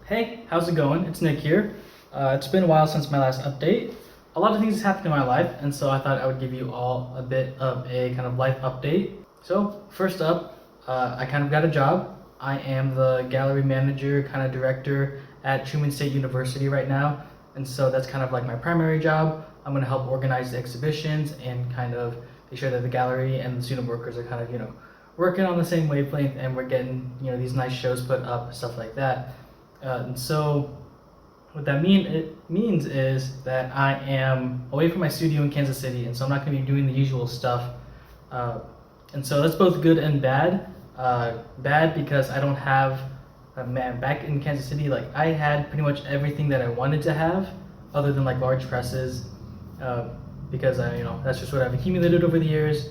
Hey, how's it going? It's Nick here. It's been a while since my last update. A lot of things has happened in my life, and so I thought I would give you all a bit of a kind of life update. So, first up, I kind of got a job. I am the gallery manager, kind of director at Truman State University right now, and so that's kind of like my primary job. I'm going to help organize the exhibitions and kind of make sure that the gallery and the student workers are kind of, working on the same wavelength, and we're getting, these nice shows put up, stuff like that. And so what that means is that I am away from my studio in Kansas City, and so I'm not going to be doing the usual stuff. And so that's both good and bad. Bad because I don't have back in Kansas City, like I had pretty much everything that I wanted to have, other than like large presses, because that's just what I've accumulated over the years.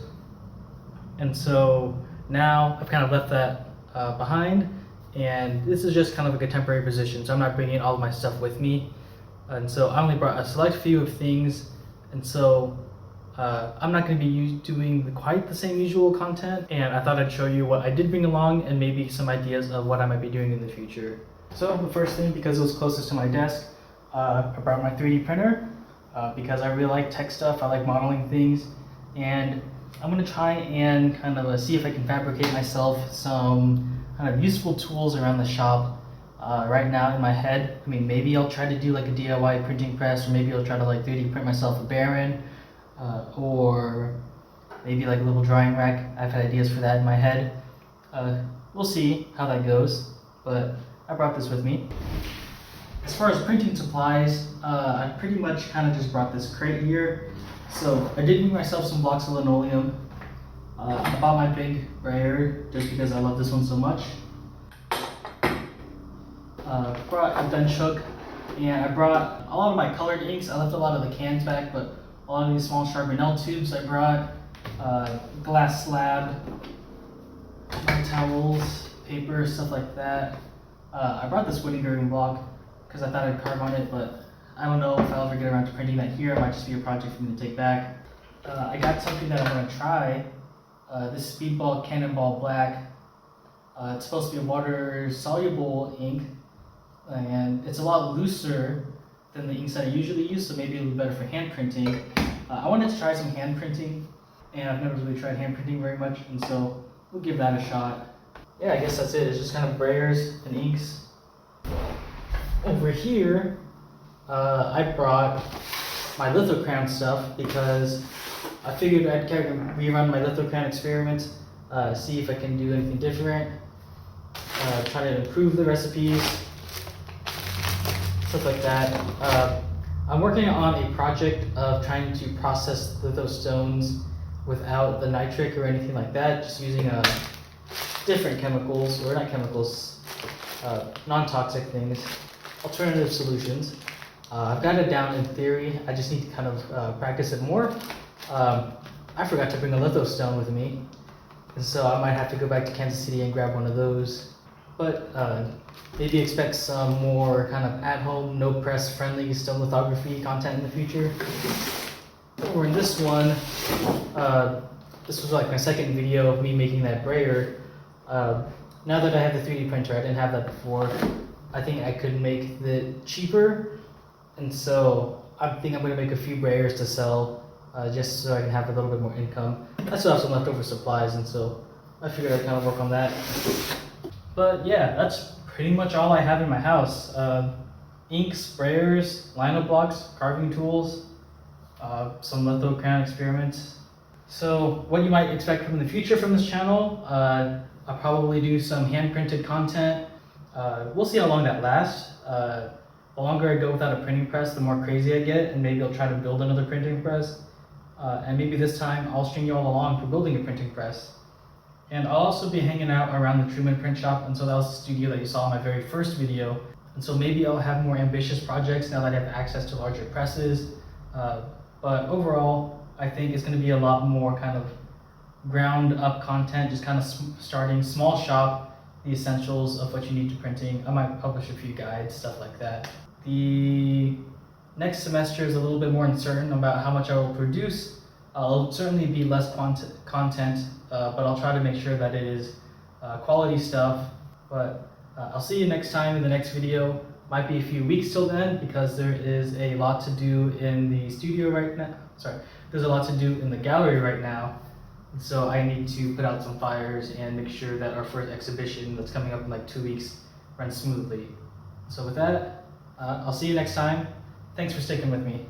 And so now I've kind of left that behind. And this is just kind of like a temporary position, so I'm not bringing all of my stuff with me. And so I only brought a select few of things, and so I'm not going to be doing quite the same usual content. And I thought I'd show you what I did bring along and maybe some ideas of what I might be doing in the future. So the first thing, because it was closest to my desk, I brought my 3D printer because I really like tech stuff. I like modeling things, and I'm going to try and kind of see if I can fabricate myself some kind of useful tools around the shop. Right now in my head, maybe I'll try to do like a DIY printing press, or maybe I'll try to like 3D print myself a Baron, or maybe like a little drawing rack. I've had ideas for that in my head. We'll see how that goes, but I brought this with me. As far as printing supplies, I pretty much kind of just brought this crate here. So I did make myself some blocks of linoleum. I bought my big brayer just because I love this one so much. Brought a bench hook, and I brought a lot of my colored inks. I left a lot of the cans back, but a lot of these small Charbonnel tubes I brought, glass slab, my towels, paper, stuff like that. I brought this wood engraving block because I thought I'd carve on it, but I don't know if I'll ever get around to printing that here. It might just be a project for me to take back. I got something that I want to try. This Speedball Cannonball Black. It's supposed to be a water-soluble ink, and it's a lot looser than the inks that I usually use, so maybe it'll be better for hand printing. I wanted to try some hand printing, and I've never really tried hand printing very much, and so we'll give that a shot. Yeah, I guess that's it. It's just kind of brayers and inks. Over here, I brought my lithocrayon stuff because I figured I'd kind of rerun my lithocrayon experiments, see if I can do anything different, try to improve the recipes, stuff like that. I'm working on a project of trying to process lithostones without the nitric or anything like that, just using different chemicals, or not chemicals, non-toxic things, alternative solutions. I've got it down in theory. I just need to kind of practice it more. I forgot to bring a lithostone with me, and so I might have to go back to Kansas City and grab one of those. But maybe expect some more kind of at-home, no-press friendly stone lithography content in the future. Over in this one, this was like my second video of me making that brayer. Now that I have the 3D printer, I didn't have that before, I think I could make it cheaper, and so I think I'm going to make a few brayers to sell, just so I can have a little bit more income. I still have some leftover supplies, and so I figured I'd kind of work on that. But yeah, that's pretty much all I have in my house. Inks, sprayers, lino blocks, carving tools, some lithocrayon experiments. So what you might expect from the future from this channel, I'll probably do some hand-printed content. We'll see how long that lasts. The longer I go without a printing press, the more crazy I get, and maybe I'll try to build another printing press. And maybe this time I'll string you all along for building a printing press. And I'll also be hanging out around the Truman Print Shop, and so that was the studio that you saw in my very first video. And so maybe I'll have more ambitious projects now that I have access to larger presses. But overall, I think it's going to be a lot more kind of ground up content, just kind of starting small shop, the essentials of what you need to printing. I might publish a few guides, stuff like that. The next semester is a little bit more uncertain about how much I will produce. I'll certainly be less content, but I'll try to make sure that it is quality stuff. But I'll see you next time in the next video. Might be a few weeks till then because there is a lot to do in the studio right now. Sorry, there's a lot to do in the gallery right now. So I need to put out some fires and make sure that our first exhibition that's coming up in like 2 weeks runs smoothly. So with that, I'll see you next time. Thanks for sticking with me.